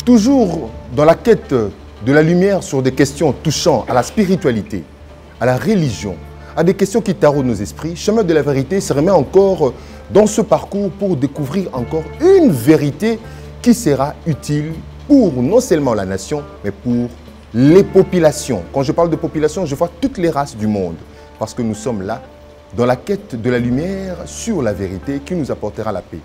Toujours dans la quête de la lumière sur des questions touchant à la spiritualité, à la religion, à des questions qui taraudent nos esprits, Chemin de la vérité se remet encore dans ce parcours pour découvrir encore une vérité qui sera utile pour non seulement la nation, mais pour les populations. Quand je parle de population, je vois toutes les races du monde, parce que nous sommes là dans la quête de la lumière sur la vérité qui nous apportera la paix.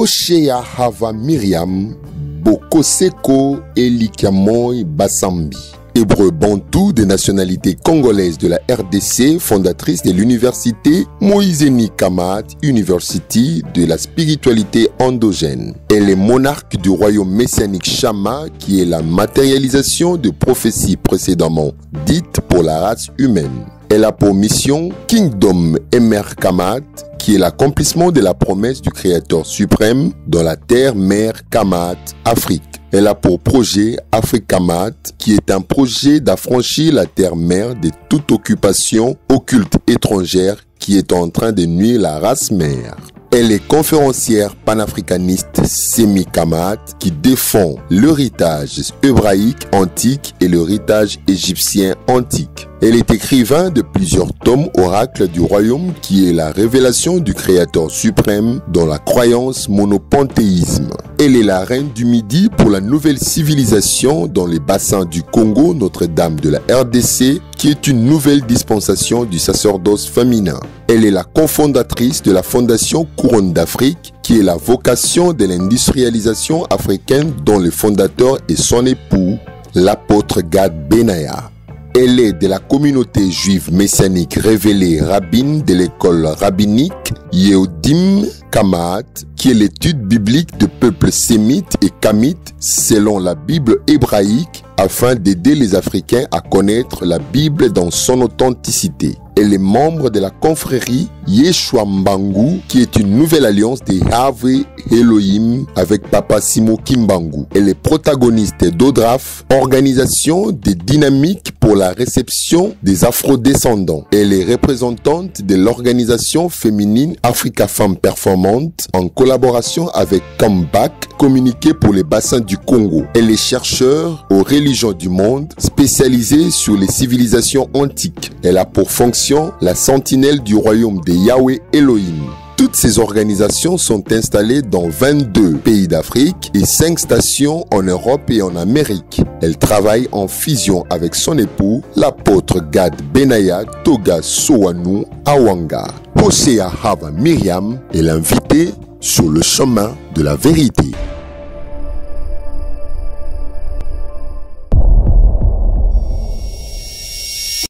Oshea Hava Miriam, Bokoseko Elikiamoy Basambi. Hébreu bantou de nationalité congolaise de la RDC, fondatrice de l'université Moïseni Kamat University de la spiritualité endogène. Elle est monarque du royaume messianique Shama, qui est la matérialisation de prophéties précédemment dites pour la race humaine. Elle a pour mission Kingdom Emer Kamat, qui est l'accomplissement de la promesse du Créateur suprême dans la terre-mère Kamat, Afrique. Elle a pour projet Afrikamat, qui est un projet d'affranchir la terre-mère de toute occupation occulte étrangère qui est en train de nuire la race mère. Elle est conférencière panafricaniste Semi-Kamat qui défend l'héritage hébraïque antique et l'héritage égyptien antique. Elle est écrivain de plusieurs tomes oracles du royaume qui est la révélation du Créateur suprême dans la croyance monopanthéisme. Elle est la reine du Midi pour la nouvelle civilisation dans les bassins du Congo Notre-Dame de la RDC qui est une nouvelle dispensation du sacerdoce féminin. Elle est la cofondatrice de la Fondation Couronne d'Afrique qui est la vocation de l'industrialisation africaine dont le fondateur est son époux, l'apôtre Gad Benaya. Elle est de la communauté juive messianique révélée rabbine de l'école rabbinique Yehudim Kamat, qui est l'étude biblique de peuples sémites et kamites selon la Bible hébraïque afin d'aider les Africains à connaître la Bible dans son authenticité. Elle est membre de la confrérie Yeshua Mbangu, qui est une nouvelle alliance des Yahvé Elohim avec Papa Simo Kimbangu. Elle est protagoniste d'Odraf, organisation des dynamiques pour la réception des afrodescendants. Elle est représentante de l'organisation féminine Africa Femmes Performantes en collaboration avec Comeback, communiqué pour les bassins du Congo. Elle est chercheure aux religions du monde, spécialisée sur les civilisations antiques. Elle a pour fonction la sentinelle du royaume de Yahweh Elohim. Toutes ces organisations sont installées dans 22 pays d'Afrique et 5 stations en Europe et en Amérique. Elle travaille en fusion avec son époux, l'apôtre Gad Benaya Toga Sowanou Awanga. Oshea Hava Miriam est l'invité sur le chemin de la vérité.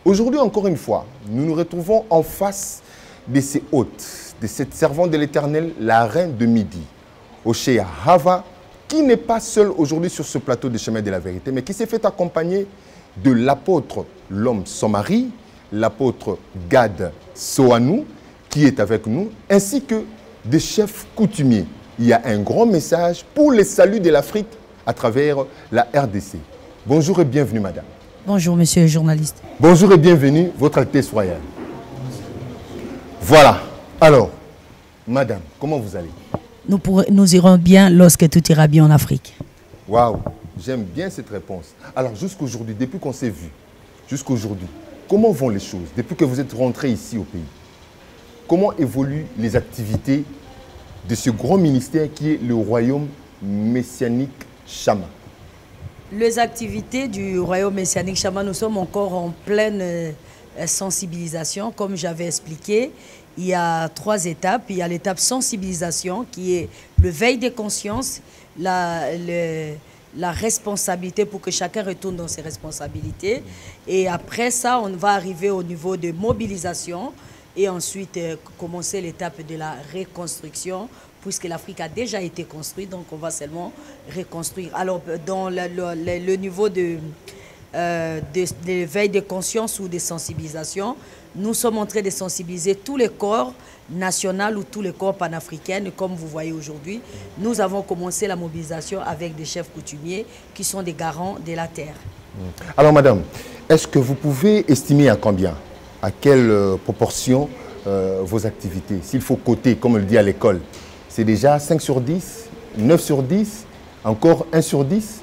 Aujourd'hui, encore une fois, nous nous retrouvons en face de ces hôtes, de cette servante de l'Éternel, la reine de Midi, Oshea Hava, qui n'est pas seule aujourd'hui sur ce plateau des chemins de la vérité, mais qui s'est fait accompagner de l'apôtre, l'homme sans mari, l'apôtre Gad Sowanou, qui est avec nous, ainsi que des chefs coutumiers. Il y a un grand message pour le salut de l'Afrique à travers la RDC. Bonjour et bienvenue, madame. Bonjour, monsieur le journaliste. Bonjour et bienvenue, votre Altesse royale. Voilà. Alors, madame, comment vous allez? Nous irons bien lorsque tout ira bien en Afrique. Waouh, j'aime bien cette réponse. Alors, jusqu'aujourd'hui, depuis qu'on s'est vu, jusqu'aujourd'hui, comment vont les choses? Depuis que vous êtes rentré ici au pays, comment évoluent les activités de ce grand ministère qui est le royaume messianique Shama? Les activités du royaume messianique Shama, nous sommes encore en pleine sensibilisation. Comme j'avais expliqué, il y a 3 étapes. Il y a l'étape sensibilisation qui est le veille des consciences, la responsabilité pour que chacun retourne dans ses responsabilités. Et après ça, on va arriver au niveau de mobilisation et ensuite commencer l'étape de la reconstruction, puisque l'Afrique a déjà été construite, donc on va seulement reconstruire. Alors, dans le niveau de veille de conscience ou de sensibilisation, nous sommes en train de sensibiliser tous les corps nationaux ou tous les corps panafricains. Et comme vous voyez aujourd'hui, nous avons commencé la mobilisation avec des chefs coutumiers qui sont des garants de la terre. Alors, madame, est-ce que vous pouvez estimer à combien, à quelle proportion vos activités, s'il faut coter, comme on le dit à l'école, c'est déjà 5 sur 10, 9 sur 10, encore 1 sur 10?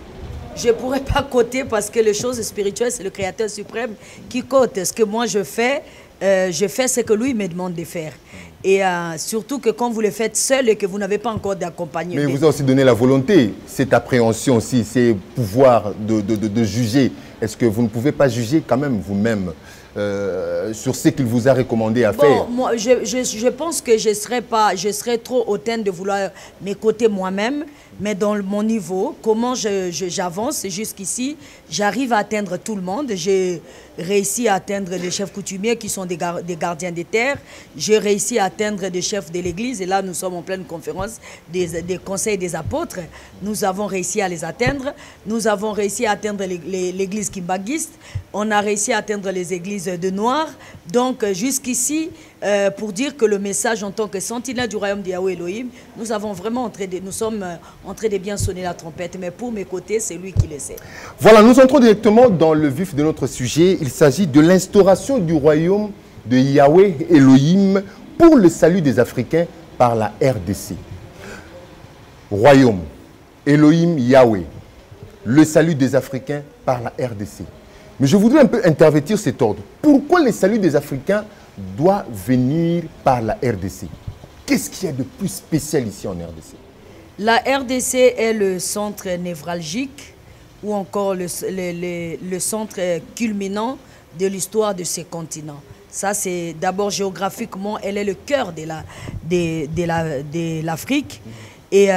Je ne pourrais pas coter parce que les choses spirituelles, c'est le Créateur suprême qui cote. Ce que moi je fais ce que lui me demande de faire. Et surtout que quand vous le faites seul et que vous n'avez pas encore d'accompagnement. Mais vous avez aussi donné la volonté, cette appréhension aussi, ces pouvoirs de juger. Est-ce que vous ne pouvez pas juger quand même vous-même sur ce qu'il vous a recommandé à faire? Moi, je pense que je serais trop hautaine de vouloir m'écouter moi-même, mais dans mon niveau, comment j'avance jusqu'ici, j'arrive à atteindre tout le monde. J'ai réussi à atteindre les chefs coutumiers qui sont des gardiens des terres. J'ai réussi à atteindre des chefs de l'église. Et là, nous sommes en pleine conférence des conseils des apôtres. Nous avons réussi à les atteindre. Nous avons réussi à atteindre l'église kimbanguiste. On a réussi à atteindre les églises de Noirs. Donc, jusqu'ici, pour dire que le message en tant que sentinelle du royaume de Yahweh Elohim, nous sommes en train de bien sonner la trompette. Mais pour mes côtés, c'est lui qui le sait. Voilà, nous entrons directement dans le vif de notre sujet. Il s'agit de l'instauration du royaume de Yahweh Elohim pour le salut des Africains par la RDC. Royaume, Elohim, Yahweh, le salut des Africains par la RDC. Mais je voudrais un peu intervertir cet ordre. Pourquoi le salut des Africains doit venir par la RDC? Qu'est-ce qu'il y a de plus spécial ici en RDC? La RDC est le centre névralgique ou encore le centre culminant de l'histoire de ces continents. Ça, c'est d'abord géographiquement, elle est le cœur de l'Afrique. Et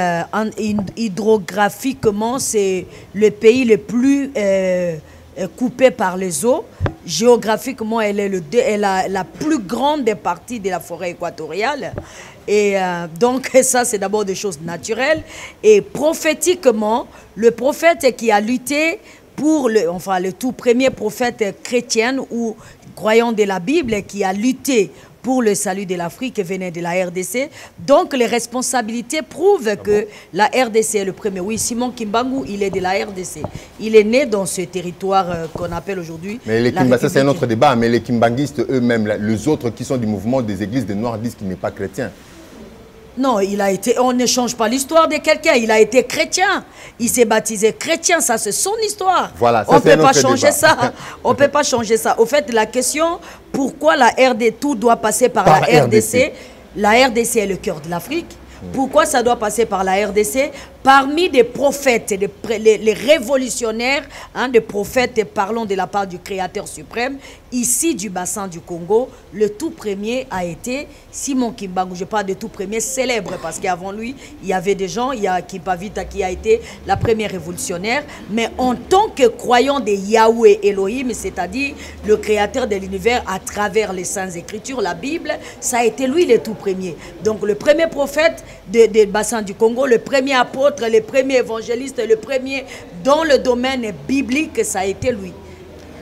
hydrographiquement, c'est le pays le plus coupé par les eaux. Géographiquement, elle est la plus grande partie de la forêt équatoriale. Et donc, ça, c'est d'abord des choses naturelles. Et prophétiquement, le prophète qui a lutté pour le tout premier prophète chrétien ou croyant de la Bible qui a lutté pour le salut de l'Afrique venait de la RDC. Donc, les responsabilités prouvent que la RDC est le premier. Oui, Simon Kimbangu, il est de la RDC. Il est né dans ce territoire qu'on appelle aujourd'hui. Mais les ça, c'est un autre débat. Mais les Kimbanguistes eux-mêmes, les autres qui sont du mouvement des églises des Noirs, disent qu'il n'est pas chrétien. Non, on ne change pas l'histoire de quelqu'un. Il a été chrétien. Il s'est baptisé chrétien. Ça, c'est son histoire. Voilà, ça, on ne peut pas changer ça. On ne peut pas changer ça. Au fait, la question, pourquoi la RDC, tout doit passer par la RDC? La RDC est le cœur de l'Afrique. Pourquoi ça doit passer par la RDC? Parmi des prophètes, les révolutionnaires, des prophètes, parlons de la part du Créateur suprême, ici du bassin du Congo, le tout premier a été Simon Kimbangu. Je parle de tout premier célèbre parce qu'avant lui, il y avait des gens, il y a Kipavita qui a été la première révolutionnaire, mais en tant que croyant de Yahweh Elohim, c'est-à-dire le Créateur de l'univers à travers les Saintes Écritures, la Bible, ça a été lui le tout premier. Donc le premier prophète du bassin du Congo, le premier apôtre, le premier évangéliste, le premier dans le domaine biblique, ça a été lui.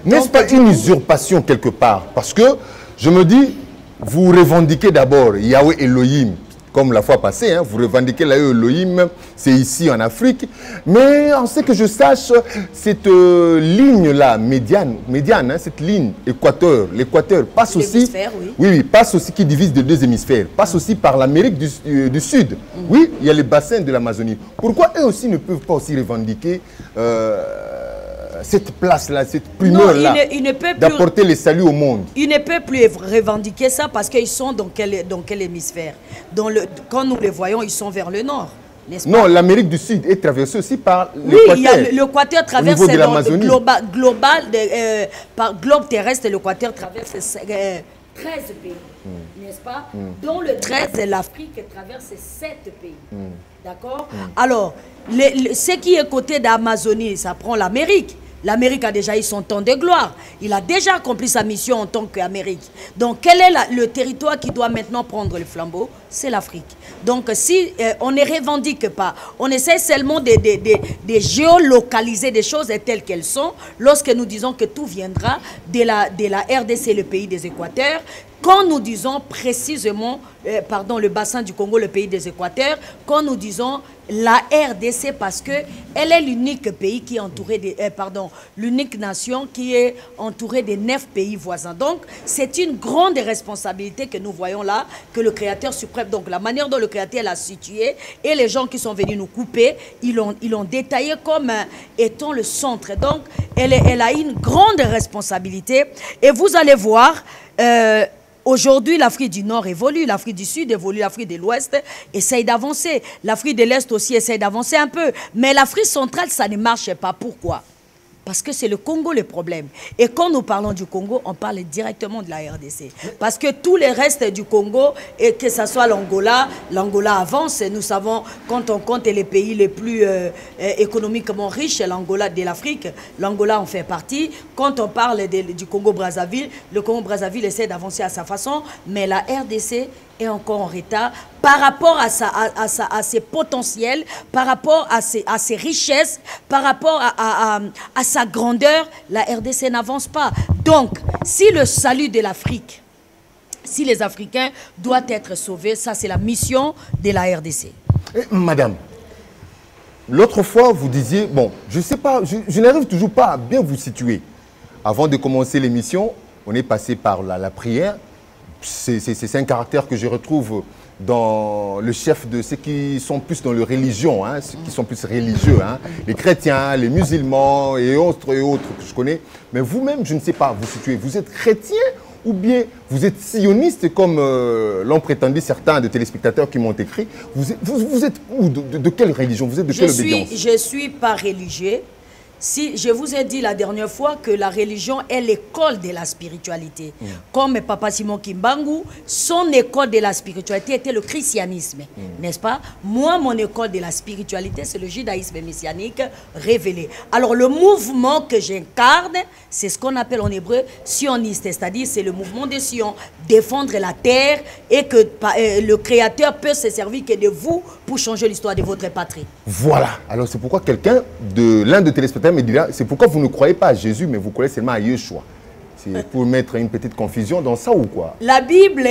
N'est-ce pas une usurpation quelque part? Parce que je me dis, vous revendiquez d'abord Yahweh Elohim, comme la fois passée, vous revendiquez Yahweh Elohim, c'est ici en Afrique. Mais en ce que je sache, cette ligne-là, médiane, cette ligne l'équateur passe aussi, oui, passe aussi, qui divise les deux hémisphères, passe aussi par l'Amérique du Sud. Oui, il y a les bassins de l'Amazonie. Pourquoi eux aussi ne peuvent pas aussi revendiquer cette place-là, cette primeur-là, d'apporter le salut au monde? Ils ne peuvent plus revendiquer ça parce qu'ils sont dans quel hémisphère? Quand nous les voyons, ils sont vers le nord. Non, l'Amérique du Sud est traversée aussi par l'équateur. Oui, l'équateur traverse par globe terrestre, l'équateur traverse 13 pays, n'est-ce pas? Dont le 13, l'Afrique traverse 7 pays. D'accord? Alors, ce qui est côté d'Amazonie, ça prend l'Amérique. L'Amérique a déjà eu son temps de gloire. Il a déjà accompli sa mission en tant qu'Amérique. Donc, quel est le territoire qui doit maintenant prendre le flambeau? C'est l'Afrique. Donc, si on ne revendique pas, on essaie seulement de géolocaliser des choses telles qu'elles sont, lorsque nous disons que tout viendra de la RDC, le pays des Équateurs, quand nous disons précisément, le bassin du Congo, le pays des Équateurs, quand nous disons la RDC, parce que elle est l'unique pays qui est entouré de, l'unique nation qui est entourée des 9 pays voisins. Donc, c'est une grande responsabilité que nous voyons là, que le Créateur suprême, donc la manière dont le Créateur l'a situé, et les gens qui sont venus nous couper, ils l'ont détaillé comme étant le centre. Donc, elle a une grande responsabilité. Et vous allez voir, aujourd'hui, l'Afrique du Nord évolue, l'Afrique du Sud évolue, l'Afrique de l'Ouest essaye d'avancer. L'Afrique de l'Est aussi essaye d'avancer un peu. Mais l'Afrique centrale, ça ne marche pas. Pourquoi? Parce que c'est le Congo le problème. Et quand nous parlons du Congo, on parle directement de la RDC. Parce que tous les restes du Congo, et que ce soit l'Angola, l'Angola avance. Nous savons, quand on compte les pays les plus économiquement riches, l'Angola de l'Afrique, l'Angola en fait partie. Quand on parle du Congo-Brazzaville, le Congo-Brazzaville essaie d'avancer à sa façon, mais la RDC est encore en retard par rapport à ses potentiels, par rapport à ses richesses, par rapport à sa grandeur. La RDC n'avance pas. Donc, si le salut de l'Afrique, si les Africains doivent être sauvés, ça c'est la mission de la RDC. Madame, l'autre fois vous disiez, bon, je sais pas, je n'arrive toujours pas à bien vous situer. Avant de commencer l'émission, on est passé par la prière. C'est un caractère que je retrouve dans le chef de ceux qui sont plus dans la religion, hein, ceux qui sont plus religieux, hein, les chrétiens, les musulmans et autres que je connais. Mais vous-même, je ne sais pas, vous situez, vous êtes chrétien ou bien vous êtes sioniste comme l'ont prétendu certains de téléspectateurs qui m'ont écrit. Vous êtes où, de quelle religion? Vous êtes de quelle obédience? Je ne suis pas religieux. Si je vous ai dit la dernière fois que la religion est l'école de la spiritualité, comme Papa Simon Kimbangu, son école de la spiritualité était le christianisme, n'est-ce pas? Moi, mon école de la spiritualité, c'est le judaïsme messianique révélé. Alors, le mouvement que j'incarne, c'est ce qu'on appelle en hébreu sioniste, c'est-à-dire c'est le mouvement de Sion, défendre la terre et que le Créateur peut se servir que de vous pour changer l'histoire de votre patrie. Voilà. Alors, c'est pourquoi l'un de téléspectateurs me dira, c'est pourquoi vous ne croyez pas à Jésus, mais vous croyez seulement à Yeshua. C'est pour mettre une petite confusion dans ça ou quoi? La Bible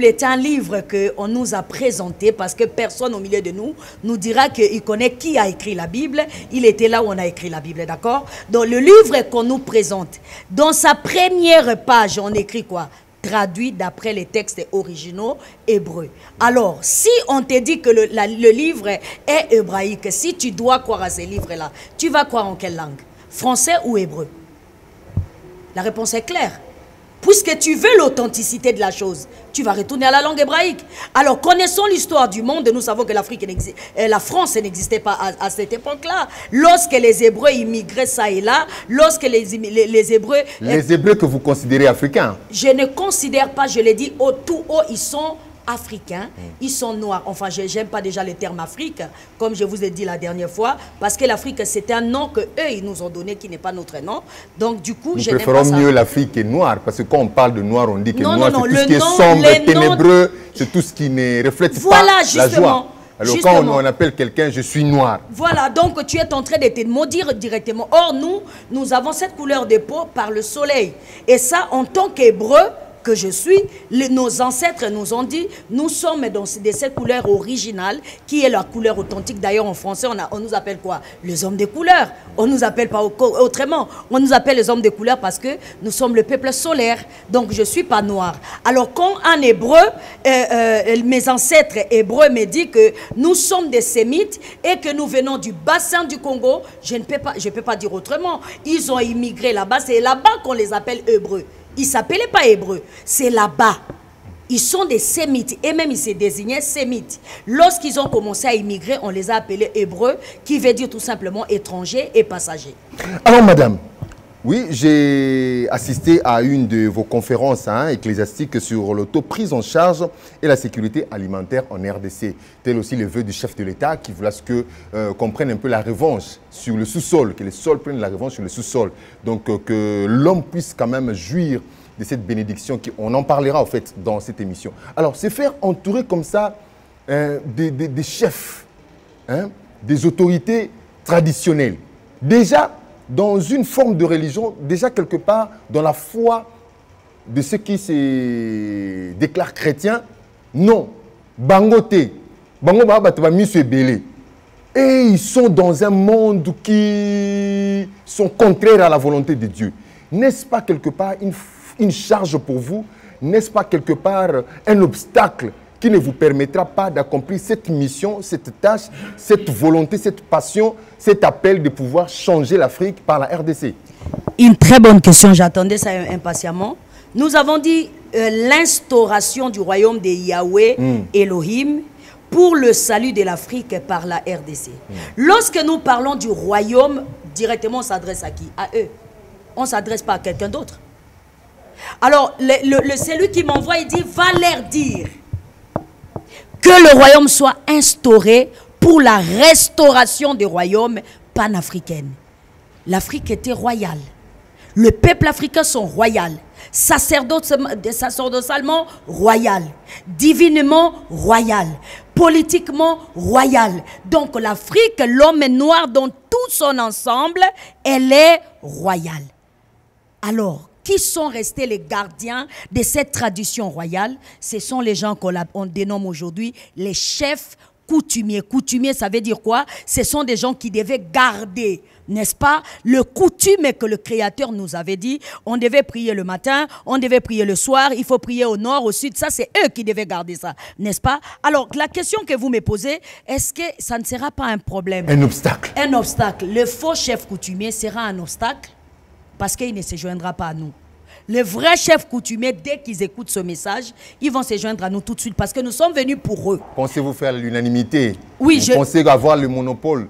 est un livre qu'on nous a présenté parce que personne au milieu de nous dira qu'il connaît qui a écrit la Bible. Il était là où on a écrit la Bible, d'accord? Donc le livre qu'on nous présente, dans sa première page, on écrit quoi? Traduit d'après les textes originaux hébreux. Alors, si on te dit que le livre est hébraïque, si tu dois croire à ces livres-là, tu vas croire en quelle langue? Français ou hébreu? La réponse est claire. Puisque tu veux l'authenticité de la chose, tu vas retourner à la langue hébraïque. Alors, connaissons l'histoire du monde. Nous savons que la France n'existait pas à cette époque-là. Lorsque les Hébreux immigraient ça et là, lorsque les Hébreux... Les Hébreux que vous considérez africains? Je ne considère pas, je l'ai dit tout haut, ils sont africains, ils sont noirs. Enfin, je n'aime pas déjà le terme Afrique, comme je vous ai dit la dernière fois, parce que l'Afrique, c'est un nom que eux ils nous ont donné, qui n'est pas notre nom. Donc, du coup, je n'aime pas ça. Nous préférons mieux l'Afrique que noir, parce que quand on parle de noir, on dit que noir, c'est tout ce qui est sombre, ténébreux, c'est tout ce qui ne reflète pas la joie. Alors, quand on appelle quelqu'un, je suis noir. Voilà, donc tu es en train de te maudire directement. Or, nous avons cette couleur de peau par le soleil. Et ça, en tant qu'Hébreu, que je suis, nos ancêtres nous ont dit, nous sommes de cette couleur originale qui est la couleur authentique. D'ailleurs, en français, on nous appelle quoi? Les hommes de couleur. On ne nous appelle pas autrement. On nous appelle les hommes de couleur parce que nous sommes le peuple solaire. Donc, je ne suis pas noir. Alors, quand un hébreu, mes ancêtres hébreux me disent que nous sommes des sémites et que nous venons du bassin du Congo, je ne peux pas dire autrement. Ils ont immigré là-bas. C'est là-bas qu'on les appelle hébreux. Ils ne s'appelaient pas hébreux, c'est là-bas. Ils sont des sémites, et même ils se désignaient sémites. Lorsqu'ils ont commencé à immigrer, on les a appelés hébreux, qui veut dire tout simplement étrangers et passagers. Alors madame, oui, j'ai assisté à une de vos conférences ecclésiastiques sur l'autoprise en charge et la sécurité alimentaire en RDC. Tel aussi le vœu du chef de l'État qui voulait qu'on prenne un peu la revanche sur le sous-sol, que les sols prennent la revanche sur le sous-sol. Donc que l'homme puisse quand même jouir de cette bénédiction. On en parlera en fait dans cette émission. Alors, c'est faire entourer comme ça des chefs, des autorités traditionnelles. Déjà, dans une forme de religion, déjà quelque part, dans la foi de ceux qui se déclarent chrétiens. Non. Bangote. Bango ba mis belé. Et ils sont dans un monde qui sont contraires à la volonté de Dieu. N'est-ce pas quelque part une charge pour vous? N'est-ce pas quelque part un obstacle qui ne vous permettra pas d'accomplir cette mission, cette tâche, cette volonté, cette passion, cet appel de pouvoir changer l'Afrique par la RDC? Une très bonne question, j'attendais ça impatiemment. Nous avons dit l'instauration du royaume de Yahweh Elohim pour le salut de l'Afrique par la RDC. Lorsque nous parlons du royaume, directement on s'adresse à qui? À eux. On ne s'adresse pas à quelqu'un d'autre. Alors, celui qui m'envoie, il dit, va leur dire que le royaume soit instauré pour la restauration du royaume panafricain. L'Afrique était royale. Le peuple africain sont royal. Sacerdotalement royal. Divinement royal. Politiquement royal. Donc l'Afrique, l'homme noir dans tout son ensemble, elle est royale. Alors, qui sont restés les gardiens de cette tradition royale? Ce sont les gens qu'on dénomme aujourd'hui les chefs coutumiers. Coutumiers, ça veut dire quoi? Ce sont des gens qui devaient garder, n'est-ce pas, le coutume que le Créateur nous avait dit. On devait prier le matin, on devait prier le soir, il faut prier au nord, au sud. Ça, c'est eux qui devaient garder ça, n'est-ce pas? Alors, la question que vous me posez, est-ce que ça ne sera pas un problème? Un obstacle. Un obstacle. Le faux chef coutumier sera un obstacle parce qu'il ne se joindra pas à nous. Les vrais chefs coutumiers, dès qu'ils écoutent ce message, ils vont se joindre à nous tout de suite parce que nous sommes venus pour eux. Pensez-vous faire l'unanimité? Oui, vous pensez avoir le monopole?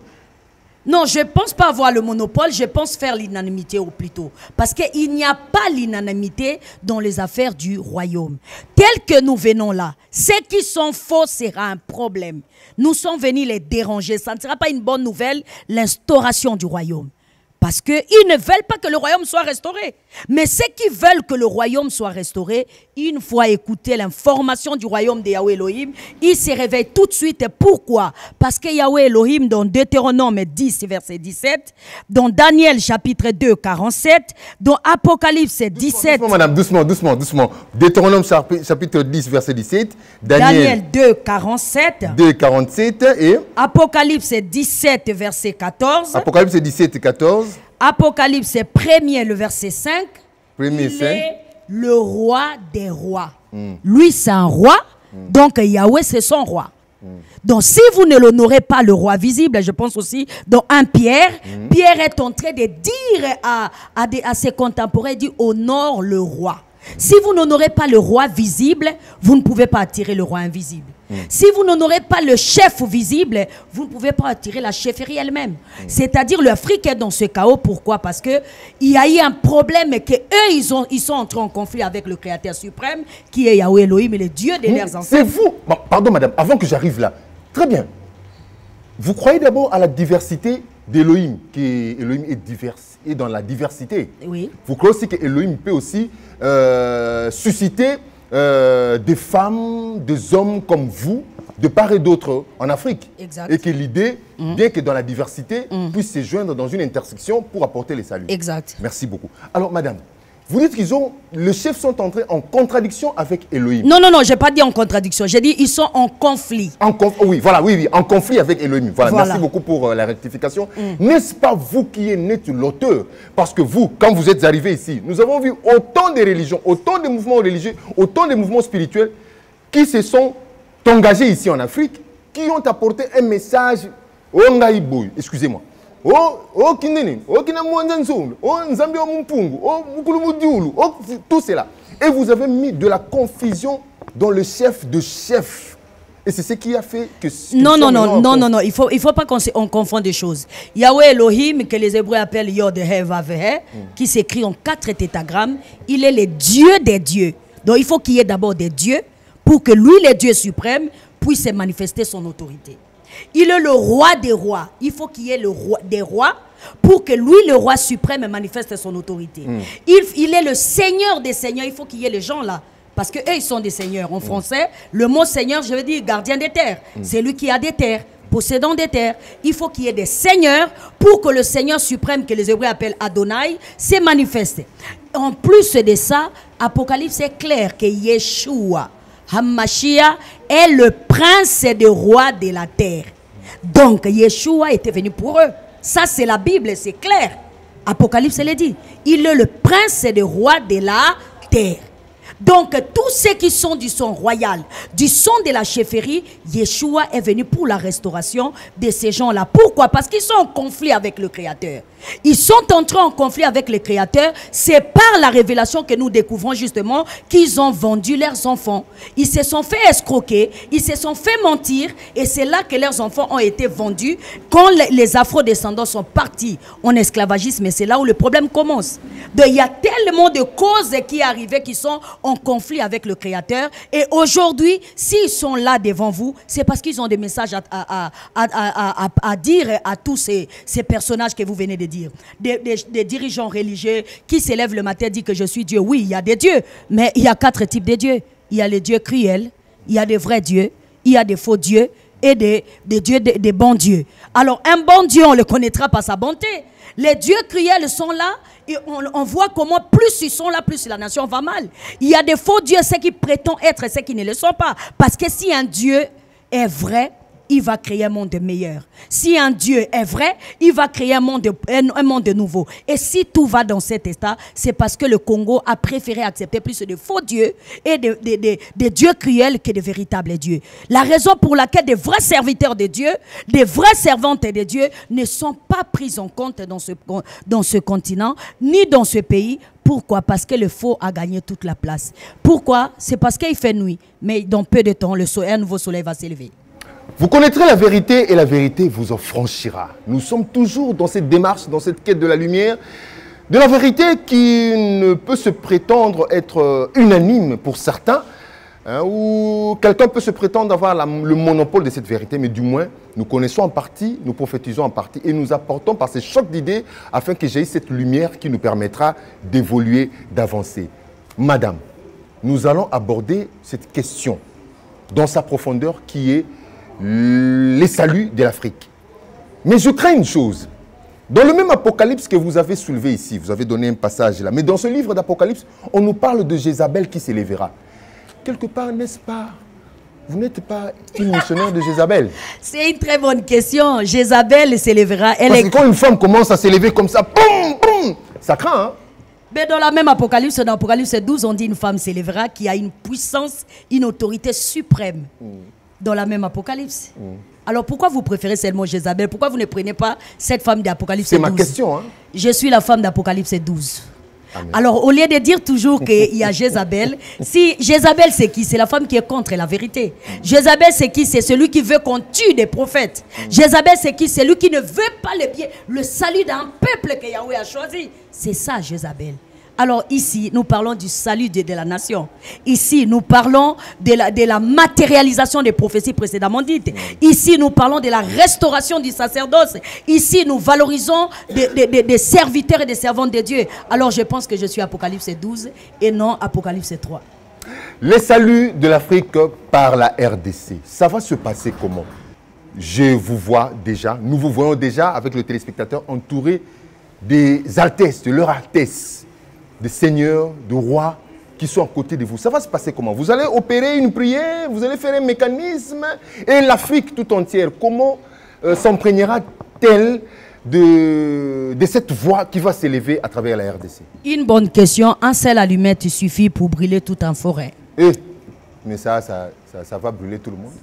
Non, je ne pense pas avoir le monopole, je pense faire l'unanimité au plus tôt. Parce qu'il n'y a pas l'unanimité dans les affaires du royaume. Tel que nous venons là, ceux qui sont faux sera un problème. Nous sommes venus les déranger. Ça ne sera pas une bonne nouvelle, l'instauration du royaume. Parce qu'ils ne veulent pas que le royaume soit restauré. Mais ceux qui veulent que le royaume soit restauré, une fois écouté l'information du royaume de Yahweh Elohim, ils se réveillent tout de suite. Pourquoi? Parce que Yahweh Elohim, dans Deutéronome 10, verset 17, dans Daniel chapitre 2, 47, dans Apocalypse 17... Doucement, madame, doucement. Deutéronome chapitre 10, verset 17, Daniel 2, 47, 2, 47 et... Apocalypse 17, verset 14. Apocalypse 17, 14. Apocalypse 1er, le verset 5. Premier il 5. est le roi des rois. Lui, c'est un roi. Donc, Yahweh, c'est son roi. Donc, si vous ne l'honorez pas, le roi visible, je pense aussi dans 1 Pierre, Pierre est en train de dire à ses contemporains, il dit, honore le roi. Si vous n'honorez pas le roi visible, vous ne pouvez pas attirer le roi invisible. Si vous n'honorez pas le chef visible, vous ne pouvez pas attirer la chefferie elle-même. C'est-à-dire l'Afrique est dans ce chaos. Pourquoi? Parce qu'il y a eu un problème et qu'eux, ils sont entrés en conflit avec le Créateur suprême, qui est Yahweh Elohim et le Dieu de leurs ancêtres. C'est vous. Bon, pardon madame, avant que j'arrive là. Très bien. Vous croyez d'abord à la diversité d'Elohim, qu'Elohim est dans la diversité. Oui. Vous croyez aussi qu'Elohim peut aussi susciter des femmes, des hommes comme vous, de part et d'autre en Afrique. Exact. Et que l'idée, bien que dans la diversité, puisse se joindre dans une intersection pour apporter les saluts. Exact. Merci beaucoup. Alors, madame, vous dites les chefs sont entrés en contradiction avec Elohim. Non, je n'ai pas dit en contradiction. J'ai dit ils sont en conflit. Oui, en conflit avec Elohim. Voilà. Merci beaucoup pour la rectification. N'est-ce pas vous qui êtes l'auteur? Parce que vous, quand vous êtes arrivé ici, nous avons vu autant de religions, autant de mouvements religieux, autant de mouvements spirituels qui se sont engagés ici en Afrique, qui ont apporté un message. Excusez-moi. Tout cela. Et vous avez mis de la confusion dans le chef de chef. Et c'est ce qui a fait que... Non. Il ne faut pas qu'on confonde des choses. Yahweh Elohim, que les Hébreux appellent Yod-Heh-Vav-Heh, qui s'écrit en 4 tétagrammes, il est le Dieu des dieux. Donc il faut qu'il y ait d'abord des dieux pour que lui, le Dieu suprême, puisse manifester son autorité. Il est le roi des rois. Il faut qu'il y ait le roi des rois pour que lui, le roi suprême, manifeste son autorité. Il est le seigneur des seigneurs. Il faut qu'il y ait les gens là. Parce qu'eux, ils sont des seigneurs. En français, le mot seigneur, je veux dire gardien des terres. C'est lui qui a des terres, possédant des terres. Il faut qu'il y ait des seigneurs pour que le Seigneur suprême, que les Hébreux appellent Adonai, se manifeste. En plus de ça, Apocalypse est clair que Yeshua, Hamashiach, est le prince des rois de la terre. Donc, Yeshua était venu pour eux. Ça, c'est la Bible, c'est clair. Apocalypse le dit. Il est le prince des rois de la terre. Donc, tous ceux qui sont du son royal, du son de la chefferie, Yeshua est venu pour la restauration de ces gens-là. Pourquoi? Parce qu'ils sont en conflit avec le Créateur. Ils sont entrés en conflit avec le Créateur. C'est par la révélation que nous découvrons justement qu'ils ont vendu leurs enfants. Ils se sont fait escroquer, ils se sont fait mentir, et c'est là que leurs enfants ont été vendus. Quand les afro-descendants sont partis en esclavagisme, c'est là où le problème commence. Donc, il y a tellement de causes qui arrivaient qui sont en conflit avec le Créateur. Et aujourd'hui, s'ils sont là devant vous, c'est parce qu'ils ont des messages à dire à tous ces personnages que vous venez de dire. Des dirigeants religieux qui se lèvent le matin et disent que je suis Dieu. Oui, il y a des dieux, mais il y a 4 types de dieux. Il y a les dieux cruels, il y a des vrais dieux, il y a des faux dieux et des dieux, des bons dieux. Alors, un bon Dieu, on le connaîtra par sa bonté. Les dieux cruels sont là. Et on voit comment plus ils sont là, plus la nation va mal. Il y a des faux dieux, ceux qui prétendent être et ceux qui ne le sont pas. Parce que si un Dieu est vrai, il va créer un monde meilleur. Si un Dieu est vrai, il va créer un monde nouveau. Et si tout va dans cet état, c'est parce que le Congo a préféré accepter plus de faux dieux et des dieux cruels que de véritables dieux. La raison pour laquelle des vrais serviteurs de Dieu, des vraies servantes de Dieu ne sont pas pris en compte dans ce continent, ni dans ce pays. Pourquoi? Parce que le faux a gagné toute la place. Pourquoi? C'est parce qu'il fait nuit. Mais dans peu de temps, un nouveau soleil va s'élever. Vous connaîtrez la vérité et la vérité vous en franchira. Nous sommes toujours dans cette démarche, dans cette quête de la lumière, de la vérité qui ne peut se prétendre être unanime pour certains, hein, ou quelqu'un peut se prétendre avoir le monopole de cette vérité, mais du moins, nous connaissons en partie, nous prophétisons en partie et nous apportons par ces chocs d'idées afin que j'aie cette lumière qui nous permettra d'évoluer, d'avancer. Madame, nous allons aborder cette question dans sa profondeur qui est les saluts de l'Afrique. Mais je crains une chose. Dans le même Apocalypse que vous avez soulevé ici, vous avez donné un passage là, mais dans ce livre d'Apocalypse, on nous parle de Jézabel qui s'élèvera. Quelque part, n'est-ce pas? Vous n'êtes pas une missionnaire de Jézabel? C'est une très bonne question. Jézabel s'élèvera. Parce que quand une femme commence à s'élever comme ça, boum, boum, ça craint, hein? Mais dans la même Apocalypse, dans Apocalypse 12, on dit une femme s'élèvera qui a une puissance, une autorité suprême. Dans la même Apocalypse. Alors pourquoi vous préférez seulement Jézabel? Pourquoi vous ne prenez pas cette femme d'Apocalypse 12? C'est ma question. Hein? Je suis la femme d'Apocalypse 12. Amen. Alors au lieu de dire toujours qu'il y a Jézabel, si Jézabel c'est qui? C'est la femme qui est contre la vérité. Jézabel c'est qui? C'est celui qui veut qu'on tue des prophètes. Jézabel c'est qui? C'est celui qui ne veut pas le salut d'un peuple que Yahweh a choisi. C'est ça Jézabel. Alors ici, nous parlons du salut de la nation. Ici, nous parlons de la matérialisation des prophéties précédemment dites. Ici, nous parlons de la restauration du sacerdoce. Ici, nous valorisons des serviteurs et des servantes de Dieu. Alors je pense que je suis Apocalypse 12 et non Apocalypse 3. Les saluts de l'Afrique par la RDC, ça va se passer comment? Je vous vois déjà, nous vous voyons déjà avec le téléspectateur entouré des altesses, de leur altesse, des seigneurs, de rois qui sont à côté de vous. Ça va se passer comment? Vous allez opérer une prière, vous allez faire un mécanisme, et l'Afrique tout entière, comment s'empreignera-t-elle de cette voix qui va s'élever à travers la RDC? Une bonne question. Un seul allumette suffit pour brûler toute en forêt. Mais ça va brûler tout le monde?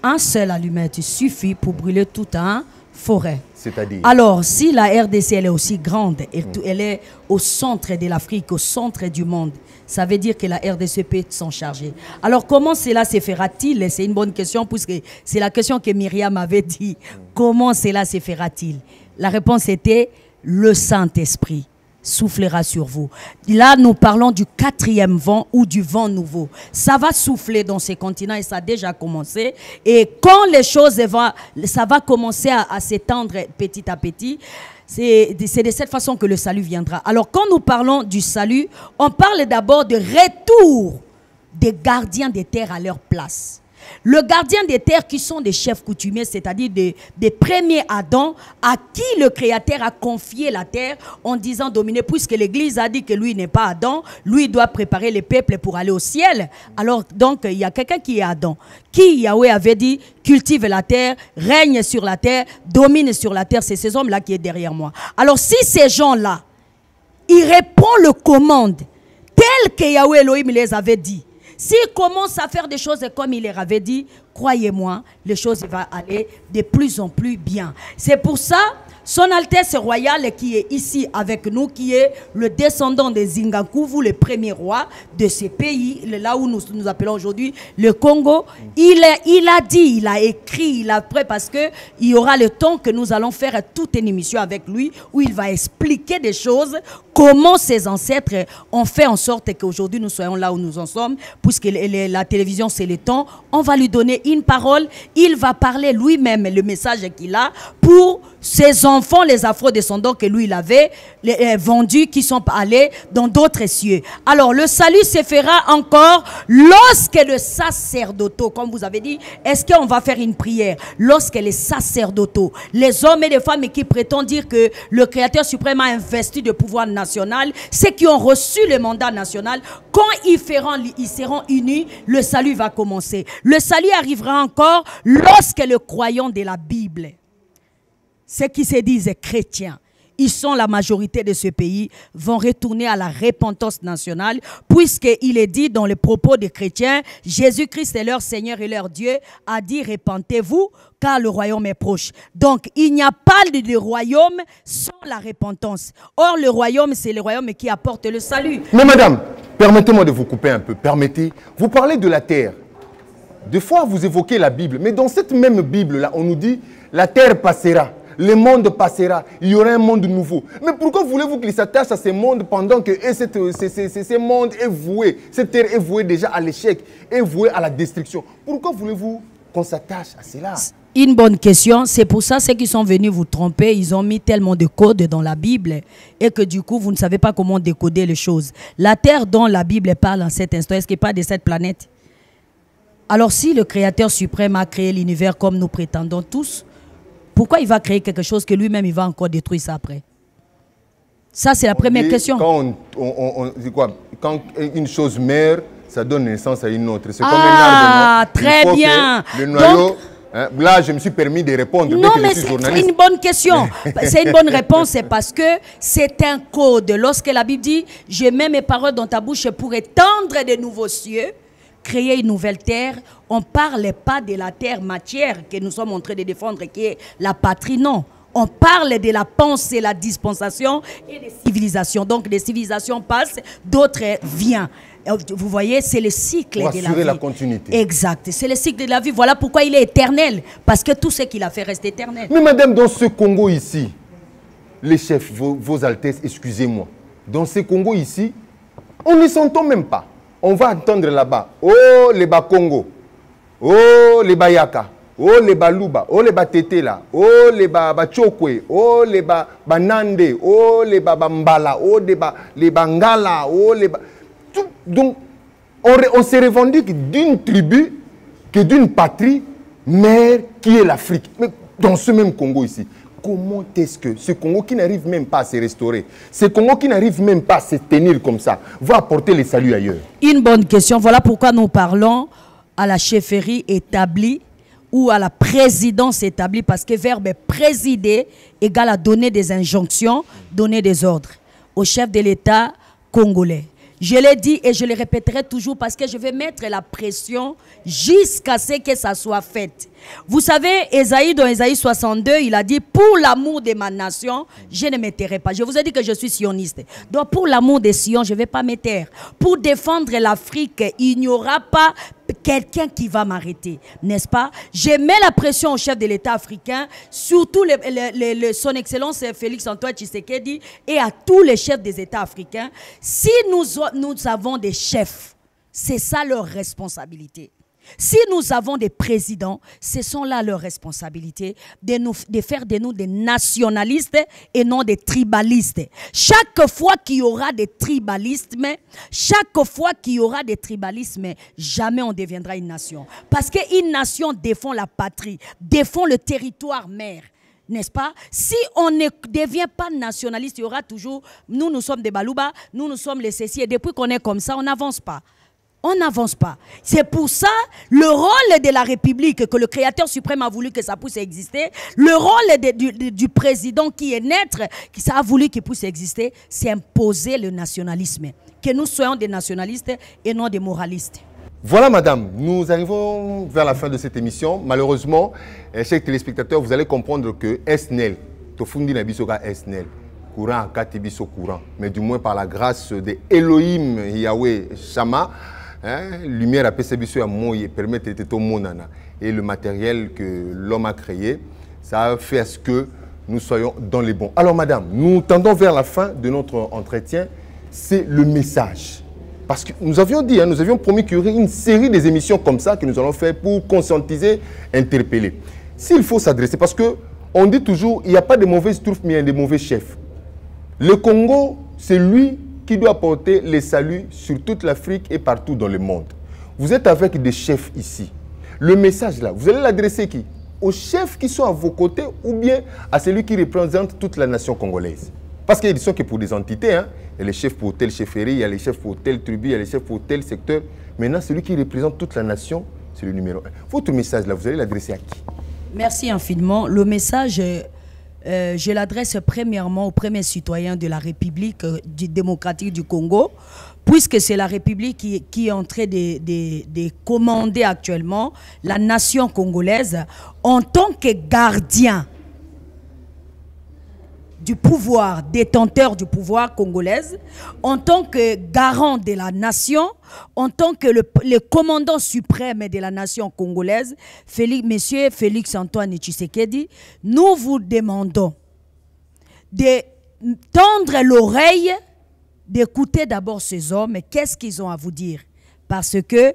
Un seul allumette suffit pour brûler tout en forêt. C'est-à-dire? Alors, si la RDC elle est aussi grande, elle est au centre de l'Afrique, au centre du monde, ça veut dire que la RDC peut s'en charger. Alors, comment cela se fera-t-il? C'est une bonne question, puisque c'est la question que Myriam avait dit. Comment cela se fera-t-il? La réponse était le Saint-Esprit soufflera sur vous. Là, nous parlons du 4e vent ou du vent nouveau. Ça va souffler dans ces continents et ça a déjà commencé. Et quand les choses ça va commencer à s'étendre petit à petit, c'est de cette façon que le salut viendra. Alors, quand nous parlons du salut, on parle d'abord de retour des gardiens des terres à leur place. Le gardien des terres qui sont des chefs coutumiers, c'est-à-dire des premiers Adam, à qui le Créateur a confié la terre en disant dominer, puisque l'Église a dit que lui n'est pas Adam, lui doit préparer les peuples pour aller au ciel. Alors donc il y a quelqu'un qui est Adam, qui Yahweh avait dit cultive la terre, règne sur la terre, domine sur la terre. C'est ces hommes-là qui est derrière moi. Alors si ces gens-là, ils répondent le commande tel que Yahweh Elohim les avait dit, s'ils commencent à faire des choses comme il leur avait dit, croyez-moi, les choses vont aller de plus en plus bien. C'est pour ça, Son Altesse royale qui est ici avec nous, qui est le descendant des Zingakuvu, le premier roi de ce pays, là où nous appelons aujourd'hui le Congo, il a dit, il a écrit, il a prêt, parce qu'il y aura le temps que nous allons faire toute une émission avec lui, où il va expliquer des choses, comment ses ancêtres ont fait en sorte qu'aujourd'hui nous soyons là où nous en sommes, puisque la télévision c'est le temps. On va lui donner une parole, il va parler lui-même le message qu'il a pour ses enfants, les afro-descendants que lui il avait vendus, qui sont allés dans d'autres cieux. Alors le salut se fera encore lorsque le sacerdotaux, comme vous avez dit, est-ce qu'on va faire une prière? Lorsque les sacerdotaux, les hommes et les femmes qui prétendent dire que le Créateur suprême a investi de pouvoir national, ceux qui ont reçu le mandat national, quand ils seront unis, le salut va commencer. Le salut arrivera encore lorsque le croyant de la Bible, ceux qui se disent chrétiens, ils sont la majorité de ce pays, vont retourner à la repentance nationale, puisqu'il est dit dans les propos des chrétiens, Jésus-Christ est leur Seigneur et leur Dieu, a dit repentez-vous, car le royaume est proche. Donc, il n'y a pas de royaume sans la repentance. Or, le royaume, c'est le royaume qui apporte le salut. Mais madame, permettez-moi de vous couper un peu. Permettez, vous parlez de la terre. Des fois, vous évoquez la Bible, mais dans cette même Bible-là, on nous dit, la terre passera. Le monde passera, il y aura un monde nouveau. Mais pourquoi voulez-vous qu'il s'attache à ce monde pendant que ce monde est voué, cette terre est vouée déjà à l'échec, est vouée à la destruction? Pourquoi voulez-vous qu'on s'attache à cela? Une bonne question. C'est pour ça ceux qui sont venus vous tromper, ils ont mis tellement de codes dans la Bible et que du coup, vous ne savez pas comment décoder les choses. La terre dont la Bible parle en cet instant, est-ce qu'il n'est pas de cette planète? Alors si le Créateur suprême a créé l'univers comme nous prétendons tous, pourquoi il va créer quelque chose que lui-même, il va encore détruire ça après? Ça, c'est la première question. Quand une chose meurt, ça donne naissance à une autre. C'est comme un arbre. Très bien. Le noyau, donc, hein, là, je me suis permis de répondre. Non, mais c'est une bonne question. C'est une bonne réponse. C'est parce que c'est un code. Lorsque la Bible dit, je mets mes paroles dans ta bouche pour étendre de nouveaux cieux, créer une nouvelle terre, on ne parle pas de la terre matière que nous sommes en train de défendre, qui est la patrie, non. On parle de la pensée, la dispensation et des civilisations. Donc, des civilisations passent, d'autres viennent. Vous voyez, c'est le cycle de la vie. Pour assurer la continuité. Exact. C'est le cycle de la vie. Voilà pourquoi il est éternel. Parce que tout ce qu'il a fait reste éternel. Mais madame, dans ce Congo ici, les chefs, vos altesses, excusez-moi, dans ce Congo ici, on ne s'entend même pas. On va entendre là-bas, oh les Bakongo, oh les Bayaka, oh les Baluba, oh les Batetela, oh les Bachokwe, oh les Banande, oh les Bambala, oh les Bangala, oh les tout. Donc, on se revendique d'une tribu que d'une patrie mère qui est l'Afrique. Mais dans ce même Congo ici, comment est-ce que ce Congo qui n'arrive même pas à se restaurer, ce Congo qui n'arrive même pas à se tenir comme ça, va apporter le salut ailleurs? Une bonne question. Voilà pourquoi nous parlons à la chefferie établie ou à la présidence établie, parce que verbe présider égale à donner des injonctions, donner des ordres au chef de l'État congolais. Je l'ai dit et je le répéterai toujours parce que je vais mettre la pression jusqu'à ce que ça soit fait. Vous savez, Ésaïe, dans Ésaïe 62, il a dit, pour l'amour de ma nation, je ne me tairai pas. Je vous ai dit que je suis sioniste. Donc, pour l'amour des Sion, je ne vais pas me taire. Pour défendre l'Afrique, il n'y aura pas quelqu'un qui va m'arrêter, n'est-ce pas? Je mets la pression au chef de l'État africain, surtout son Excellence Félix-Antoine Tshisekedi et à tous les chefs des États africains. Si nous avons des chefs, c'est ça leur responsabilité. Si nous avons des présidents, ce sont là leurs responsabilités de faire de nous des nationalistes et non des tribalistes. Chaque fois qu'il y aura des tribalismes, jamais on deviendra une nation. Parce qu'une nation défend la patrie, défend le territoire mère. N'est-ce pas? Si on ne devient pas nationaliste, il y aura toujours, nous sommes des Balouba, nous sommes les Cécis, et depuis qu'on est comme ça, on n'avance pas. On n'avance pas. C'est pour ça, le rôle de la République, que le Créateur suprême a voulu que ça puisse exister, le rôle du président qui est naître, qui ça a voulu qu'il puisse exister, c'est imposer le nationalisme. Que nous soyons des nationalistes et non des moralistes. Voilà, madame, nous arrivons vers la fin de cette émission. Malheureusement, chers téléspectateurs, vous allez comprendre que SNEL, Tofundi Nabisoka SNEL, courant à Katibiso courant, mais du moins par la grâce de Elohim Yahweh Shama, lumière à Pesebiso Yamoye permet de tout monana. Et le matériel que l'homme a créé, ça a fait à ce que nous soyons dans les bons. Alors, madame, nous tendons vers la fin de notre entretien. C'est le message. Parce que nous avions dit, nous avions promis qu'il y aurait une série des émissions comme ça que nous allons faire pour conscientiser, interpeller. S'il faut s'adresser, parce qu'on dit toujours, il n'y a pas de mauvaises troupes, mais il y a des mauvais chefs. Le Congo, c'est lui qui doit apporter les saluts sur toute l'Afrique et partout dans le monde. Vous êtes avec des chefs ici. Le message là, vous allez l'adresser qui? Aux chefs qui sont à vos côtés ou bien à celui qui représente toute la nation congolaise? Parce qu'il y a des gens qui pour des entités, hein. Il y a les chefs pour telle chefferie, il y a les chefs pour telle tribu, il y a les chefs pour tel secteur. Maintenant, celui qui représente toute la nation, c'est le numéro 1. Votre message là, vous allez l'adresser à qui? Merci infiniment. Le message, je l'adresse premièrement aux premiers citoyens de la République démocratique du Congo, puisque c'est la République qui est en train de commander actuellement la nation congolaise en tant que gardien du pouvoir, détenteur du pouvoir congolaise, en tant que garant de la nation, en tant que le commandant suprême de la nation congolaise, Monsieur Félix Antoine Tshisekedi, nous vous demandons de tendre l'oreille, d'écouter d'abord ces hommes, qu'est-ce qu'ils ont à vous dire. Parce que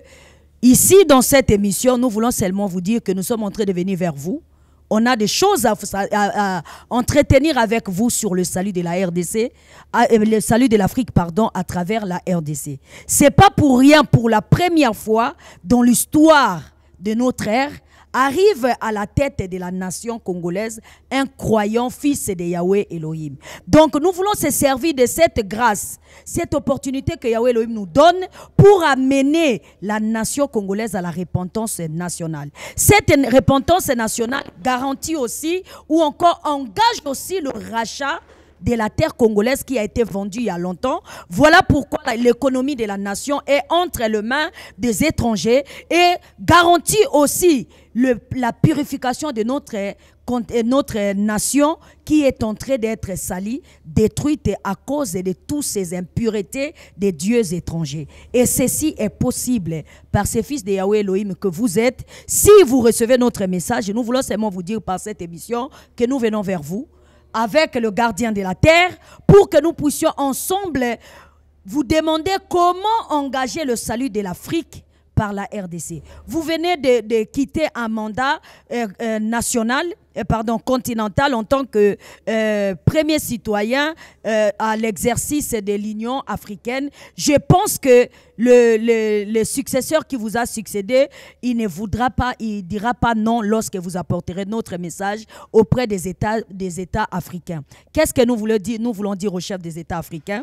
ici, dans cette émission, nous voulons seulement vous dire que nous sommes en train de venir vers vous. On a des choses à entretenir avec vous sur le salut de la RDC, le salut de l'Afrique, pardon, à travers la RDC. C'est pas pour rien, pour la première fois dans l'histoire de notre ère, arrive à la tête de la nation congolaise un croyant fils de Yahweh Elohim. Donc nous voulons se servir de cette grâce, cette opportunité que Yahweh Elohim nous donne pour amener la nation congolaise à la repentance nationale. Cette repentance nationale garantit aussi ou encore engage aussi le rachat de la terre congolaise qui a été vendue il y a longtemps. Voilà pourquoi l'économie de la nation est entre les mains des étrangers et garantit aussi la purification de notre nation qui est en train d'être salie, détruite à cause de toutes ces impuretés des dieux étrangers. Et ceci est possible par ces fils de Yahweh Elohim que vous êtes. Si vous recevez notre message, nous voulons seulement vous dire par cette émission que nous venons vers vous avec le gardien de la terre pour que nous puissions ensemble vous demander comment engager le salut de l'Afrique par la RDC. Vous venez de quitter un mandat continental en tant que premier citoyen à l'exercice de l'Union africaine. Je pense que le successeur qui vous a succédé, il ne dira pas non lorsque vous apporterez notre message auprès des États africains. Qu'est-ce que nous voulons dire? Nous voulons dire aux chefs des États africains: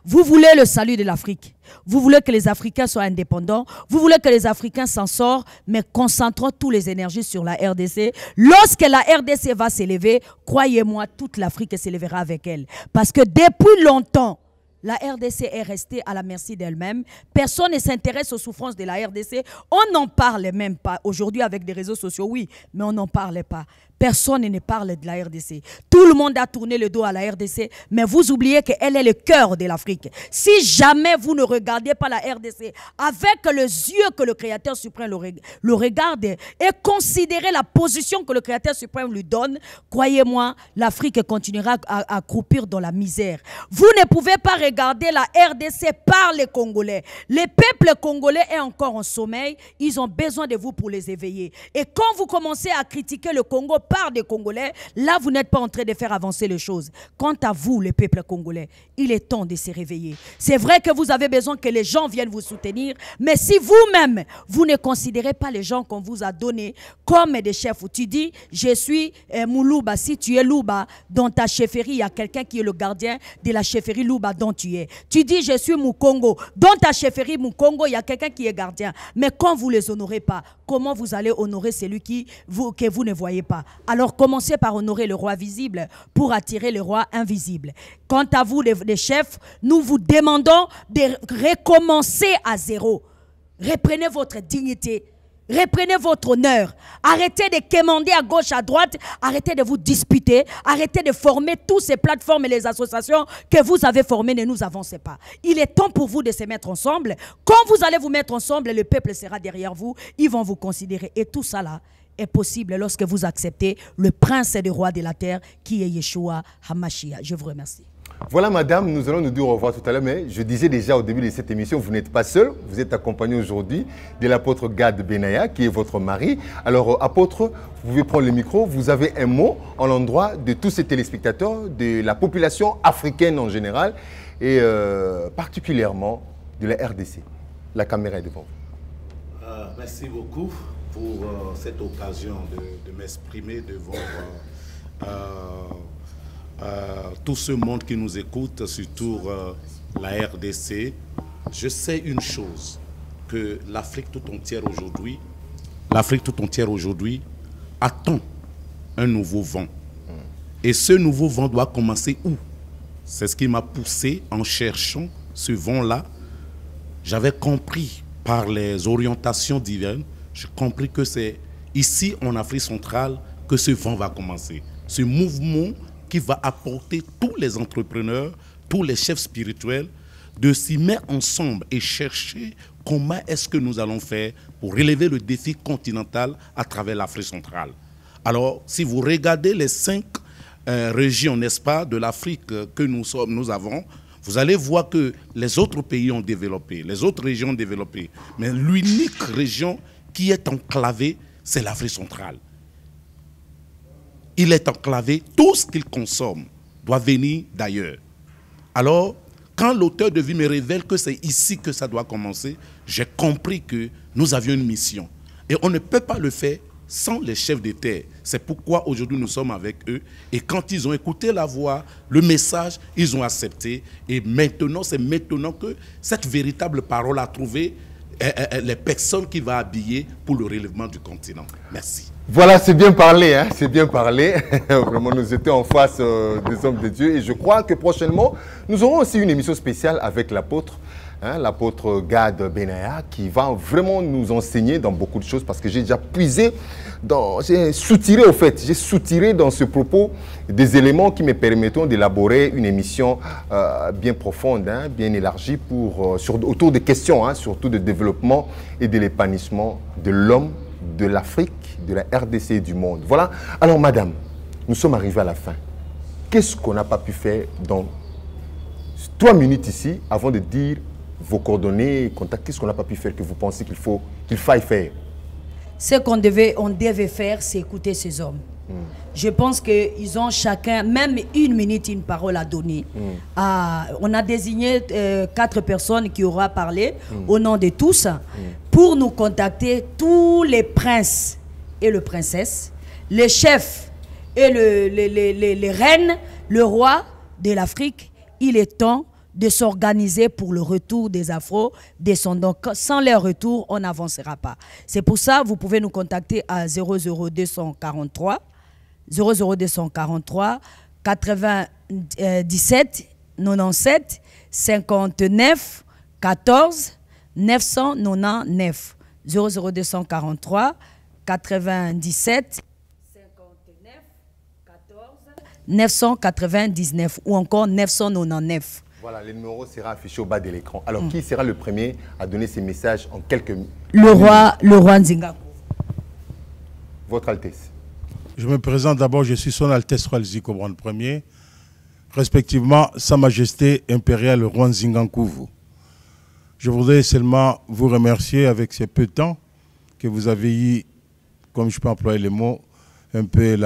vous voulez le salut de l'Afrique. Vous voulez que les Africains soient indépendants. Vous voulez que les Africains s'en sortent, mais concentrons toutes les énergies sur la RDC. Lorsque la RDC va s'élever, croyez-moi, toute l'Afrique s'élèvera avec elle. Parce que depuis longtemps, la RDC est restée à la merci d'elle-même. Personne ne s'intéresse aux souffrances de la RDC. On n'en parle même pas. Aujourd'hui, avec des réseaux sociaux, oui, mais on n'en parlait pas. personne ne parle de la RDC. Tout le monde a tourné le dos à la RDC, mais vous oubliez qu'elle est le cœur de l'Afrique. Si jamais vous ne regardez pas la RDC avec les yeux que le Créateur suprême le regarde et considérez la position que le Créateur suprême lui donne, croyez-moi, l'Afrique continuera à croupir dans la misère. Vous ne pouvez pas regarder la RDC par les Congolais. Les peuples congolais sont encore en sommeil. Ils ont besoin de vous pour les éveiller. Et quand vous commencez à critiquer le Congo par des Congolais, là, vous n'êtes pas en train de faire avancer les choses. Quant à vous, les peuples congolais, il est temps de se réveiller. C'est vrai que vous avez besoin que les gens viennent vous soutenir, mais si vous-même, vous ne considérez pas les gens qu'on vous a donnés comme des chefs, où tu dis, je suis Moulouba, si tu es Louba, dans ta chefferie, il y a quelqu'un qui est le gardien de la chefferie Louba dont tu es. Tu dis, je suis Moukongo, dans ta chefferie Moukongo, il y a quelqu'un qui est gardien. Mais quand vous ne les honorez pas, comment vous allez honorer celui que vous ne voyez pas? Alors commencez par honorer le roi visible pour attirer le roi invisible. Quant à vous, les chefs, nous vous demandons de recommencer à zéro. Reprenez votre dignité. Reprenez votre honneur. Arrêtez de quémander à gauche, à droite. Arrêtez de vous disputer. Arrêtez de former toutes ces plateformes et les associations que vous avez formées. Ne nous avancez pas. Il est temps pour vous de se mettre ensemble. Quand vous allez vous mettre ensemble, le peuple sera derrière vous. Ils vont vous considérer. Et tout ça là est possible lorsque vous acceptez le prince et le roi de la terre qui est Yeshua HaMashiach. Je vous remercie. Voilà, madame, nous allons nous dire au revoir tout à l'heure, mais je disais déjà au début de cette émission, vous n'êtes pas seul, vous êtes accompagné aujourd'hui de l'apôtre Gad Benaya, qui est votre mari. Alors, apôtre, vous pouvez prendre le micro, vous avez un mot en l'endroit de tous ces téléspectateurs, de la population africaine en général, et particulièrement de la RDC. La caméra est devant vous. Merci beaucoup pour cette occasion de m'exprimer devant tout ce monde qui nous écoute, surtout la RDC. Je sais une chose, que l'Afrique tout entière aujourd'hui attend un nouveau vent. Et ce nouveau vent doit commencer où? C'est ce qui m'a poussé en cherchant ce vent-là. J'avais compris par les orientations divines, j'ai compris que c'est ici en Afrique centrale que ce vent va commencer. Ce mouvement qui va apporter tous les entrepreneurs, tous les chefs spirituels, de s'y mettre ensemble et chercher comment est-ce que nous allons faire pour relever le défi continental à travers l'Afrique centrale. Alors, si vous regardez les 5 régions, n'est-ce pas, de l'Afrique que nous avons, vous allez voir que les autres pays ont développé, les autres régions ont développé. Mais l'unique région qui est enclavée, c'est l'Afrique centrale. Il est enclavé, tout ce qu'il consomme doit venir d'ailleurs. Alors, quand l'auteur de vie me révèle que c'est ici que ça doit commencer, j'ai compris que nous avions une mission. Et on ne peut pas le faire sans les chefs d'État. C'est pourquoi aujourd'hui nous sommes avec eux. Et quand ils ont écouté la voix, le message, ils ont accepté. Et maintenant, c'est maintenant que cette véritable parole a trouvé les personnes qui vont habiller pour le relèvement du continent. Merci. Voilà, c'est bien parlé, hein, c'est bien parlé. Vraiment, nous étions en face des hommes de Dieu. Et je crois que prochainement, nous aurons aussi une émission spéciale avec l'apôtre, hein, l'apôtre Gad Benaya, qui va vraiment nous enseigner dans beaucoup de choses, parce que j'ai déjà puisé, j'ai soutiré au fait, j'ai soutiré dans ce propos des éléments qui me permettront d'élaborer une émission bien profonde, hein, bien élargie autour des questions, hein, surtout de développement et de l'épanouissement de l'homme, de l'Afrique, de la RDC et du monde. Voilà. Alors, madame, nous sommes arrivés à la fin. Qu'est-ce qu'on n'a pas pu faire dans 3 minutes ici, avant de dire vos coordonnées, contacts, qu'est-ce qu'on n'a pas pu faire que vous pensez qu'il faille faire? Ce qu'on devait faire, c'est écouter ces hommes. Je pense qu'ils ont chacun, même 1 minute, une parole à donner. On a désigné 4 personnes qui auront parlé au nom de tous pour nous contacter, tous les princes et les princesses, les chefs et les reines, le roi de l'Afrique. Il est temps de s'organiser pour le retour des Afro-descendants. Sans leur retour, on n'avancera pas. C'est pour ça que vous pouvez nous contacter à 00243 97 97 59 14 999 00243 97 59 999 ou encore 999. Voilà, le numéro sera affiché au bas de l'écran. Alors, qui sera le premier à donner ces messages en quelques minutes? Le roi Nzinga. Votre Altesse. Je me présente d'abord, je suis Son Altesse Royal Zikobron Ier, respectivement Sa Majesté impériale le roi Nzingankouvu. Je voudrais seulement vous remercier avec ces peu de temps que vous avez eu, comme je peux employer les mots, un peu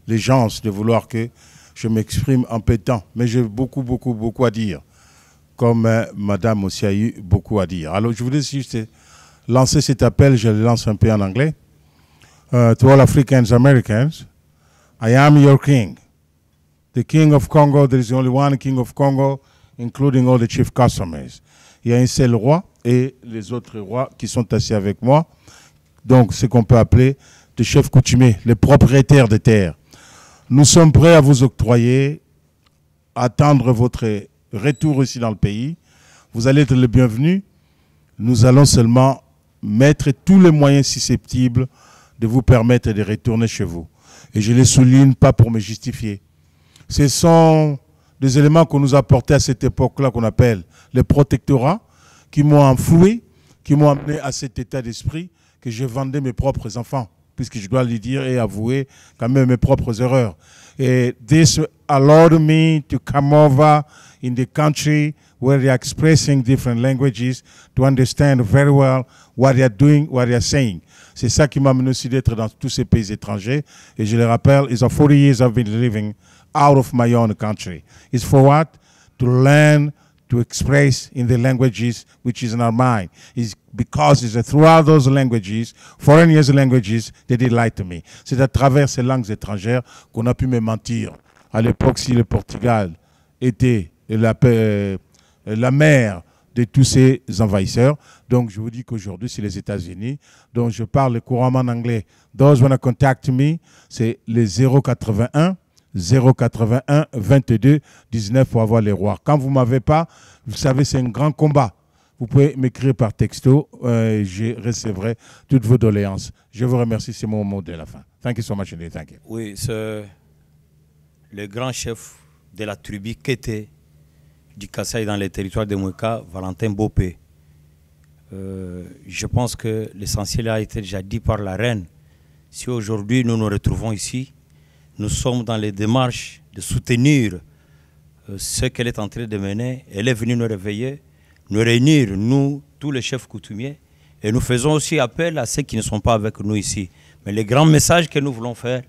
l'égence de vouloir que je m'exprime en peu de temps. Mais j'ai beaucoup à dire, comme Madame aussi a eu beaucoup à dire. Alors je voudrais juste lancer cet appel, je le lance un peu en anglais. To all Africans, Americans, I am your king. The king of Congo, there is only one king of Congo, including all the chief customers. Il y a un seul roi et les autres rois qui sont assis avec moi. Donc, ce qu'on peut appeler des chefs coutumiers, les propriétaires des terres. Nous sommes prêts à vous octroyer, à attendre votre retour ici dans le pays. Vous allez être le bienvenu. Nous allons seulement mettre tous les moyens susceptibles de vous permettre de retourner chez vous. Et je ne les souligne pas pour me justifier. Ce sont des éléments qu'on nous a apportés à cette époque-là qu'on appelle les protectorats, qui m'ont enfoué, qui m'ont amené à cet état d'esprit que je vendais mes propres enfants, puisque je dois lui dire et avouer quand même mes propres erreurs. Et this allowed me to come over in the country where they are expressing different languages to understand very well what they are doing, what they are saying. C'est ça qui m'a amené aussi d'être dans tous ces pays étrangers. Et je le rappelle, it's 40 years I've been living out of my own country. It's for what? To learn to express in the languages which is in our mind. It's because it's throughout those languages, foreign languages, they did lie to me. C'est à travers ces langues étrangères qu'on a pu me mentir. À l'époque, si le Portugal était la mère de tous ces envahisseurs. Donc, je vous dis qu'aujourd'hui, c'est les États-Unis. Donc, je parle couramment en anglais. Those wanna contact me, c'est les 081 22 19 pour avoir les rois. Quand vous ne m'avez pas, vous savez, c'est un grand combat. Vous pouvez m'écrire par texto, je recevrai toutes vos doléances. Je vous remercie, c'est mon mot de la fin. Thank you so much indeed. Thank you. Oui, c'est le grand chef de la tribu Kété du Kasaï dans les territoires de Moueka, Valentin Bopé. Je pense que l'essentiel a été déjà dit par la reine. Si aujourd'hui nous nous retrouvons ici, nous sommes dans les démarches de soutenir ce qu'elle est en train de mener. Elle est venue nous réveiller, nous réunir, nous, tous les chefs coutumiers. Et nous faisons aussi appel à ceux qui ne sont pas avec nous ici. Mais le grand message que nous voulons faire,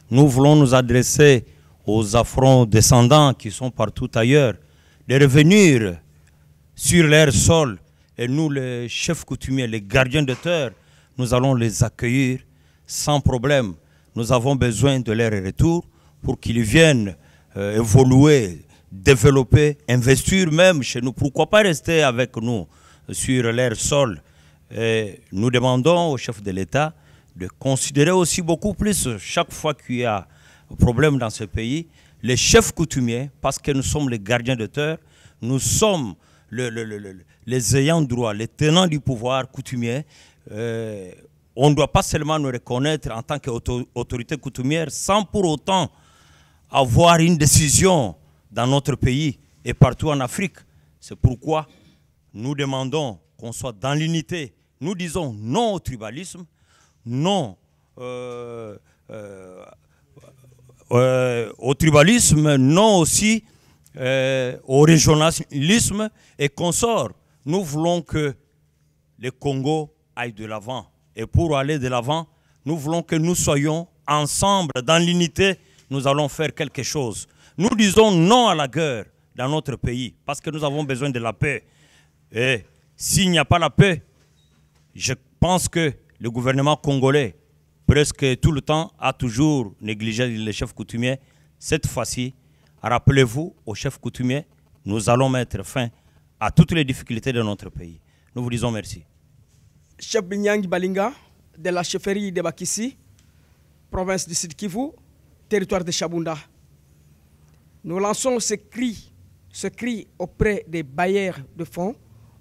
nous voulons nous adresser aux afro-descendants qui sont partout ailleurs, de revenir sur leur sol. Et nous, les chefs coutumiers, les gardiens de terre, nous allons les accueillir sans problème. Nous avons besoin de leur retour pour qu'ils viennent évoluer, développer, investir même chez nous. Pourquoi pas rester avec nous sur leur sol? Et nous demandons au chef de l'État de considérer aussi beaucoup plus, chaque fois qu'il y a un problème dans ce pays, les chefs coutumiers, parce que nous sommes les gardiens de terre, nous sommes les ayants droit, les tenants du pouvoir coutumier. On ne doit pas seulement nous reconnaître en tant qu'autorité coutumière sans pour autant avoir une décision dans notre pays et partout en Afrique. C'est pourquoi nous demandons qu'on soit dans l'unité. Nous disons non au tribalisme, non au tribalisme, non aussi au régionalisme et consorts. Nous voulons que le Congo aille de l'avant. Et pour aller de l'avant, nous voulons que nous soyons ensemble, dans l'unité, nous allons faire quelque chose. Nous disons non à la guerre dans notre pays, parce que nous avons besoin de la paix. Et s'il n'y a pas la paix, je pense que le gouvernement congolais, presque tout le temps, a toujours négligé les chefs coutumiers. Cette fois-ci, rappelez-vous aux chefs coutumiers, nous allons mettre fin à toutes les difficultés de notre pays. Nous vous disons merci. Chef Binyangi Balinga, de la chefferie de Bakissi, province du Sud Kivu, territoire de Chabunda. Nous lançons ce cri auprès des bailleurs de fonds,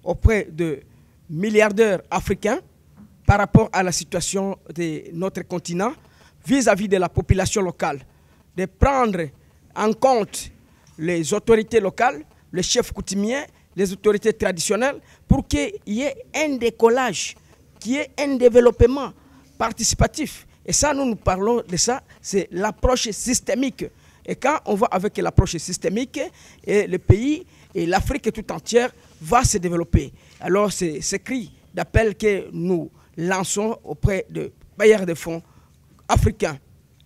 auprès de milliardaires africains, par rapport à la situation de notre continent, vis-à-vis de la population locale, de prendre en compte les autorités locales, les chefs coutumiers, les autorités traditionnelles, pour qu'il y ait un décollage, qu'il y ait un développement participatif. Et ça, nous parlons de ça, c'est l'approche systémique. Et quand on va avec l'approche systémique, et le pays et l'Afrique tout entière va se développer. Alors c'est ce cri d'appel que nous lançons auprès de bailleurs de fonds africains.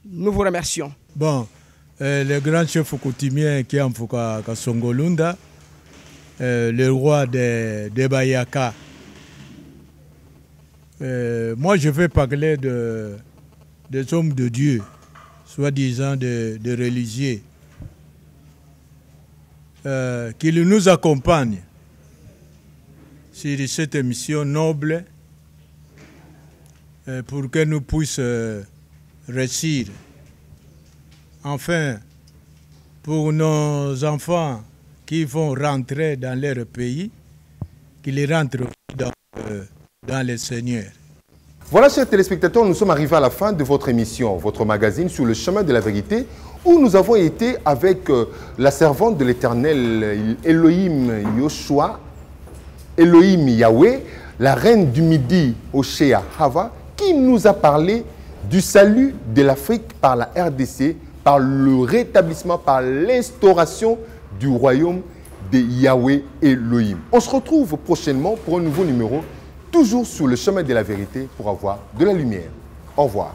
Nous vous remercions. Bon, le grand chef coutumier qui est en Songolunda, le roi de Bayaka. Moi, je vais parler des hommes de Dieu, soi-disant de religieux, qui nous accompagnent sur cette mission noble pour que nous puissions réussir. Enfin, pour nos enfants qui vont rentrer dans leur pays, qu'ils rentrent dans le Seigneur. Voilà, chers téléspectateurs, nous sommes arrivés à la fin de votre émission, votre magazine Sur le chemin de la vérité, où nous avons été avec la servante de l'Éternel, Elohim Yoshua, Elohim Yahweh, la reine du Midi, Oshea Hava, qui nous a parlé du salut de l'Afrique par la RDC, par le rétablissement, par l'instauration du royaume de Yahweh Elohim. On se retrouve prochainement pour un nouveau numéro, toujours sur le chemin de la vérité pour avoir de la lumière. Au revoir.